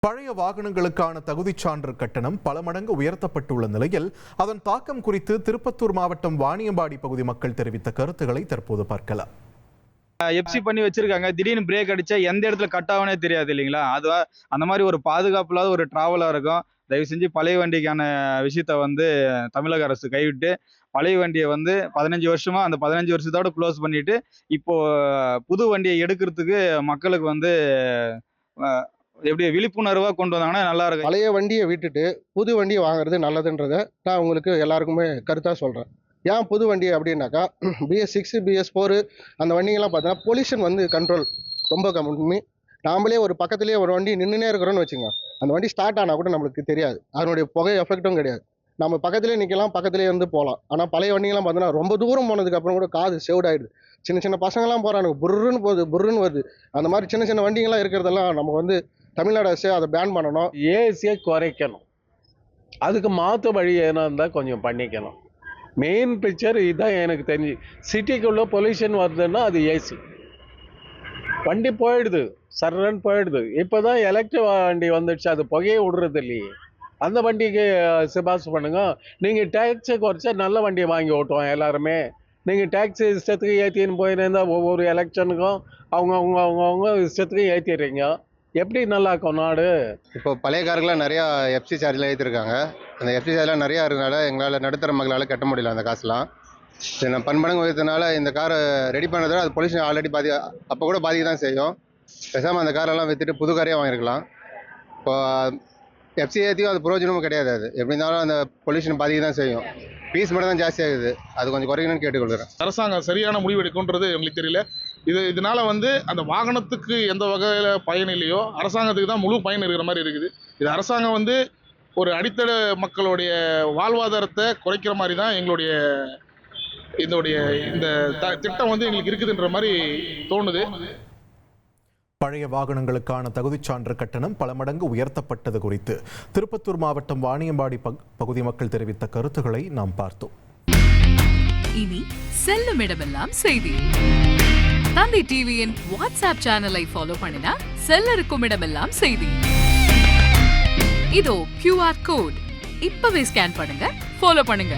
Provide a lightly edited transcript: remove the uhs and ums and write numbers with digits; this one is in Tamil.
பழைய வாகனங்களுக்கான தகுதிச் சான்று கட்டணம் பல மடங்கு உயர்த்தப்பட்டுள்ள நிலையில் அதன் தாக்கம் குறித்து திருப்பத்தூர் மாவட்டம் வாணியம்பாடி பகுதி மக்கள் தெரிவித்த கருத்துக்களை தற்போது பார்க்கலாம். எப்சி பண்ணி வச்சிருக்காங்க, திடீர்னு பிரேக் அடிச்சா எந்த இடத்துல கட் ஆகுனே தெரியாது இல்லைங்களா? அது அந்த மாதிரி ஒரு பாதுகாப்பு இல்லாத ஒரு டிராவலா இருக்கும். தயவு செஞ்சு பழைய வண்டிக்கான விஷயத்த தமிழக அரசு கைவிட்டு பழைய வண்டியை 15 வருஷமா அந்த 15 வருஷத்தோட க்ளோஸ் பண்ணிட்டு இப்போ புது வண்டியை எடுக்கிறதுக்கு மக்களுக்கு எப்படி விழிப்புணர்வா கொண்டு வந்தாங்கன்னா நல்லா இருக்கும். பழைய வண்டியை விட்டுட்டு புது வண்டியை வாங்குறது நல்லதுன்றதை நான் உங்களுக்கு எல்லாருக்குமே கருத்தாக சொல்கிறேன். ஏன் புது வண்டி அப்படின்னாக்கா, BS6 BS4 அந்த வண்டிங்கெல்லாம் பார்த்தீங்கன்னா பொல்யூஷன் கண்ட்ரோல் ரொம்ப கம்மி. நாமளே ஒரு பக்கத்துலேயே ஒரு வண்டி நின்றுனே இருக்கிறோன்னு வச்சுங்க, அந்த வண்டி ஸ்டார்ட் ஆனால் கூட நம்மளுக்கு தெரியாது, அதனுடைய புகை எஃபெக்டும் கிடையாது. நம்ம பக்கத்துலேயே நிற்கலாம், பக்கத்துலேயே போகலாம். ஆனால் பழைய வண்டிங்கெல்லாம் பார்த்தீங்கன்னா ரொம்ப தூரம் போனதுக்கப்புறம் கூட காது செவிடாயிடுது. சின்ன சின்ன பசங்கள்லாம் போகிறானுங்க, புர்ருன்னு போகுது, புர்ருன்னு வருது. அந்த மாதிரி சின்ன சின்ன வண்டிங்கெல்லாம் இருக்கிறதெல்லாம் நம்ம தமிழ்நாடு அரசு அதை பேன் பண்ணணும். ஏசியை குறைக்கணும், அதுக்கு மாற்று வழி ஏன்னா இருந்தால் கொஞ்சம் பண்ணிக்கணும். மெயின் பிக்சர் இதுதான் எனக்கு தெரிஞ்சு. சிட்டிக்குள்ளே பொல்யூஷன் வருதுன்னா அது ஏசி. வண்டி போயிடுது, சர்றன்னு போயிடுது. இப்போ தான் எலக்ட்ரிக் வண்டி வந்துடுச்சு, அது புகையை விடுறது இல்லையே. அந்த வண்டிக்கு சிபாரிசு பண்ணுங்க. நீங்கள் டேக்ஸை குறைச்சா நல்ல வண்டியை வாங்கி ஓட்டுவோம் எல்லாருமே. நீங்கள் டேக்ஸி இஷ்டத்துக்கு ஏற்றின்னு போயிருந்தால் ஒவ்வொரு எலெக்ஷனுக்கும் அவங்க இஷ்டத்துக்கு ஏற்றிடுறீங்க. எப்படி நல்லா இருக்கும் நாடு? இப்போ பழைய காருக்கெலாம் நிறையா எஃப்சி சார்ஜில் ஏற்றிருக்காங்க. அந்த எஃப்சி சார்ஜெலாம் நிறையா இருக்கிறதுனால எங்களால் நடுத்தர மக்களால் கட்ட முடியல அந்த காசுலாம். நான் பன்மடங்கு உயர்த்தனால இந்த காரை ரெடி பண்ணதை அது பொல்யூஷன் ஆல்ரெடி அப்போ கூட பாதிக்க தான் செய்யும். பேசாமல் அந்த காரெல்லாம் விற்றுட்டு புது காரையே வாங்கியிருக்கலாம். இப்போ எஃப்சி ஏற்றியும் அது பிரயோஜனமும் கிடையாது. அது எப்படி இருந்தாலும் அந்த பொல்யூஷன் பாதிக்க தான் செய்யும். ஃபீஸ் மட்டும் தான் ஜாஸ்தி ஆகுது, அது கொஞ்சம் குறைக்கணும்னு கேட்டுக்கொள்கிறேன். அரசாங்கம் சரியான முடிவு எடுக்கும்ன்றது எங்களுக்கு தெரியல. இதனால அந்த வாகனத்துக்கு எந்த வகையில் பயன் இல்லையோ அரசாங்கத்துக்கு தான் முழு பயன் இருக்கிற மாதிரி இருக்குது. இது அரசாங்கம் ஒரு அடித்தள மக்களுடைய வாழ்வாதாரத்தை குறைக்கிற மாதிரி தான் இந்த திட்டம் எங்களுக்கு இருக்குதுன்ற மாதிரி தோணுது. பழைய வாகனங்களுக்கான தகுதிச் சான்று கட்டணம் பல மடங்கு உயர்த்தப்பட்டது குறித்து திருப்பத்தூர் மாவட்டம் வாணியம்பாடி பகுதி மக்கள் தெரிவித்த கருத்துக்களை நாம் பார்த்தோம். இனி செல்லும் இடமெல்லாம் செய்தி. தந்தி டிவியின் வாட்ஸ்அப் சேனலை ஃபாலோ பண்ணினா செல்ல இருக்கும் இடமெல்லாம் செய்தி. இதோ QR கோட் இப்பவே ஸ்கேன் பண்ணுங்க, ஃபாலோ பண்ணுங்க.